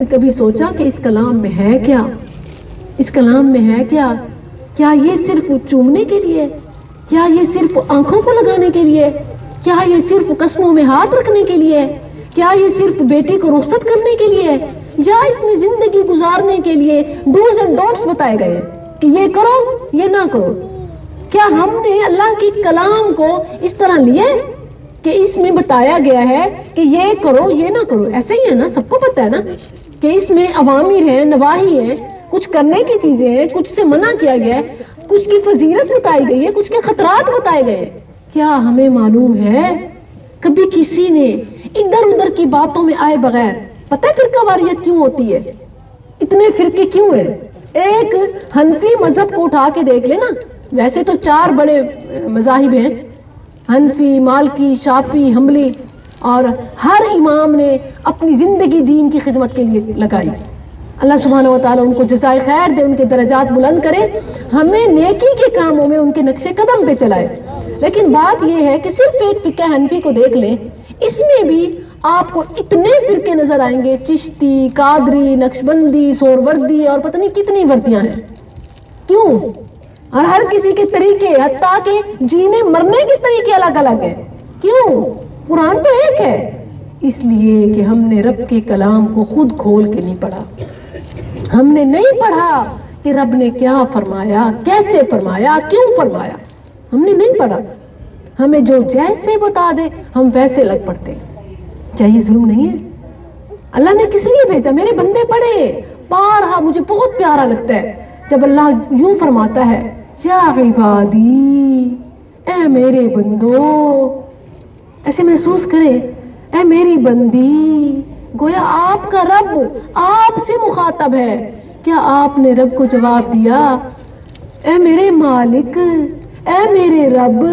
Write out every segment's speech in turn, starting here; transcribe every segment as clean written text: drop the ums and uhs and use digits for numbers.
کبھی سوچا کہ اس کلام میں ہے کیا؟ اس کلام میں ہے کیا؟ کیا یہ صرف چومنے کے لیے؟ کیا یہ صرف آنکھوں کو لگانے کے لیے؟ کیا یہ صرف قسموں میں ہاتھ رکھنے کے لیے؟ کیا یہ صرف بیٹی کو رخصت کرنے کے لیے؟ یا اس میں زندگی گزارنے کے لیے ڈوز اینڈ ڈونٹس بتائے گئے ہیں کہ یہ کرو یہ نہ کرو؟ کیا ہم نے اللہ کے کلام کو اس طرح لیا ہے کہ اس میں بتایا گیا ہے کہ یہ کرو یہ نہ کرو؟ ایسا ہی ہے نا، سب کو پتہ ہے نا کہ اس میں اوامر ہیں، نواہی ہیں، کچھ کرنے کی چیزیں ہیں، کچھ سے منع کیا گیا ہے، کچھ کی فضیلت بتائی گئی ہے، کچھ کے خطرات بتائے گئے ہیں۔ کیا ہمیں معلوم ہے کبھی کسی نے ادھر ادھر کی باتوں میں آئے بغیر، پتہ ہے فرقہ واریت کیوں ہوتی ہے؟ اتنے فرقے کیوں ہیں؟ ایک حنفی مذہب کو اٹھا کے دیکھ لینا، ویسے تو 4 بڑے مذاہب ہیں، حنفی، مالکی، شافعی، حنبلی، اور ہر امام نے اپنی زندگی دین کی خدمت کے لیے لگائی۔ اللہ سبحانہ وتعالیٰ ان کو جزائے خیر دے، ان کے درجات بلند کرے، ہمیں نیکی کے کاموں میں ان کے نقش قدم پہ چلائے۔ لیکن بات یہ ہے کہ صرف ایک فقہ حنفی کو دیکھ لیں، اس میں بھی آپ کو اتنے فرقے نظر آئیں گے، چشتی، قادری، نقشبندی، سوروردی، اور پتہ نہیں کتنی وردیاں ہیں۔ کیوں؟ اور ہر کسی کے طریقے، حتیٰ کہ جینے مرنے کے طریقے الگ الگ ہیں۔ کیوں؟ قرآن تو ایک ہے، اس لیے کہ ہم نے رب کے کلام کو خود کھول کے نہیں پڑھا۔ ہم نے نہیں پڑھا کہ رب نے کیا فرمایا، کیسے فرمایا، کیوں فرمایا، ہم نے نہیں پڑھا۔ ہمیں جو جیسے بتا دے ہم ویسے لگ پڑتے ہیں۔ کیا یہ ظلم نہیں ہے؟ اللہ نے کس لیے بھیجا؟ میرے بندے پڑھے بارہا، مجھے بہت پیارا لگتا ہے جب اللہ یوں فرماتا ہے، یا عبادی، اے میرے بندو، ایسے محسوس کریں، اے میری بندی، گویا آپ کا رب آپ سے مخاطب ہے۔ کیا آپ نے رب کو جواب دیا، اے میرے مالک، اے میرے رب،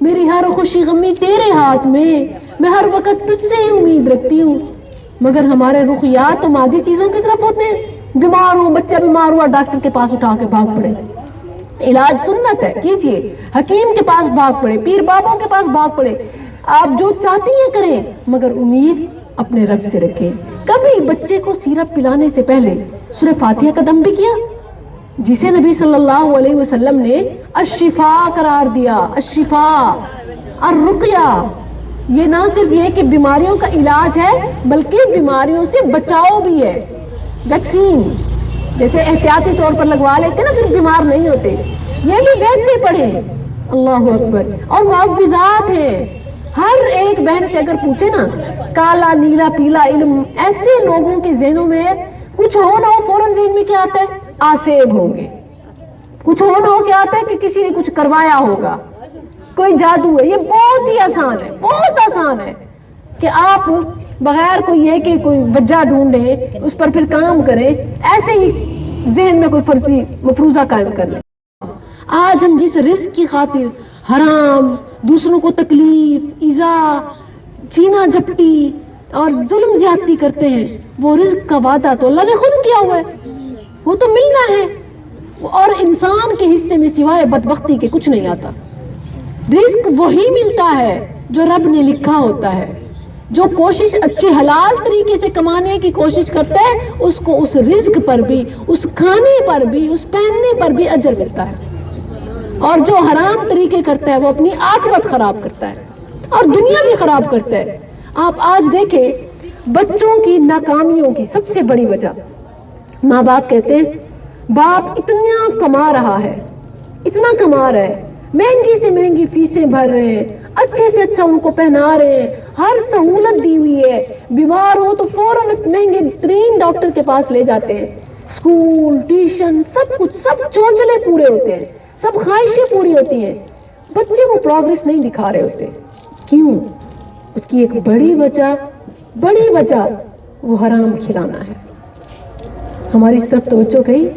میری ہر خوشی غمی تیرے ہاتھ میں ہر وقت تجھ سے ہی امید رکھتی ہوں؟ مگر ہمارے رخ یا تو مادی چیزوں کی طرف ہوتے ہیں، بیمار ہو، بچہ بیمار ہوا، ڈاکٹر کے پاس اٹھا کے بھاگ پڑے، علاج سنت ہے کیجئے، حکیم کے پاس بھاگ پڑے، پیر بابوں کے پاس بھاگ پڑے، آپ جو چاہتی ہیں کریں، مگر امید اپنے رب سے رکھیں۔ کبھی بچے کو سیرپ پلانے سے پہلے سورہ فاتحہ کا دم بھی کیا، جسے نبی صلی اللہ علیہ وسلم نے الشفاء قرار دیا، الشفاء، الرقیہ۔ یہ نہ صرف یہ کہ بیماریوں کا علاج ہے بلکہ بیماریوں سے بچاؤ بھی ہے۔ ویکسین جیسے احتیاطی طور پر لگوا لیتے نا پھر بیمار نہیں ہوتے، یہ بھی ویسے پڑھیں۔ اللہ اکبر۔ اور معوذات ہیں، ہر ایک بہن سے اگر پوچھے نا، کالا نیلا پیلا علم، ایسے لوگوں کے ذہنوں میں کچھ ہو نہ ہو فوراً ذہن میں کیا آتا ہے؟ آسیب ہوں گے۔ کچھ ہو نہ ہو کیا آتا ہے کہ کسی نے کچھ کروایا ہوگا، کوئی جادو ہے۔ یہ بہت ہی آسان ہے، بہت آسان ہے کہ آپ بغیر کوئی یہ کہ کوئی وجہ ڈھونڈیں اس پر پھر کام کریں، ایسے ہی ذہن میں کوئی فرضی مفروضہ قائم کر لیں۔ آج ہم جس رزق کی خاطر حرام، دوسروں کو تکلیف، ایذا، چینا جھپٹی اور ظلم زیادتی کرتے ہیں، وہ رزق کا وعدہ تو اللہ نے خود کیا ہوا ہے، وہ تو ملنا ہے، اور انسان کے حصے میں سوائے بدبختی کے کچھ نہیں آتا۔ رزق وہی ملتا ہے جو رب نے لکھا ہوتا ہے۔ جو کوشش اچھے حلال طریقے سے کمانے کی کوشش کرتا ہے، اس کو اس رزق پر بھی، اس کھانے پر بھی، اس پہننے پر بھی اجر ملتا ہے، اور جو حرام طریقے کرتا ہے وہ اپنی عاقبت خراب کرتا ہے اور دنیا بھی خراب کرتا ہے۔ آپ آج دیکھیں بچوں کی ناکامیوں کی سب سے بڑی وجہ، ماں باپ کہتے ہیں باپ اتنا کما رہا ہے، اتنا کما رہا ہے، مہنگی سے مہنگی فیسیں بھر رہے ہیں، اچھے سے اچھا ان کو پہنا رہے ہیں، ہر سہولت دی ہوئی ہے، بیمار ہو تو فوراً مہنگے ترین ڈاکٹر کے پاس لے جاتے ہیں، اسکول، ٹیوشن، سب کچھ، سب چونچلے پورے ہوتے ہیں، سب خواہشیں پوری ہوتی ہیں، بچے وہ پروگریس نہیں دکھا رہے ہوتے۔ کیوں؟ اس کی ایک بڑی وجہ وہ حرام کھلانا ہے۔ ہماری اس طرف توجہ گئی،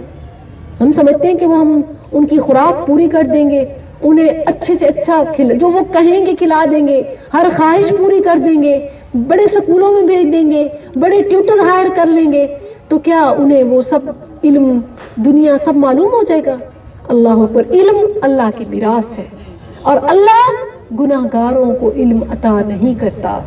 ہم سمجھتے ہیں کہ وہ ہم ان کی خوراک پوری کر دیں گے، انہیں اچھے سے اچھا جو وہ کہیں گے کھلا دیں گے، ہر خواہش پوری کر دیں گے، بڑے سکولوں میں بھیج دیں گے، بڑے ٹیوٹر ہائر کر لیں گے، تو کیا انہیں وہ سب علم دنیا سب معلوم ہو جائے گا؟ اللہ اکبر۔ علم اللہ کی میراث ہے، اور اللہ گناہ گاروں کو علم عطا نہیں کرتا۔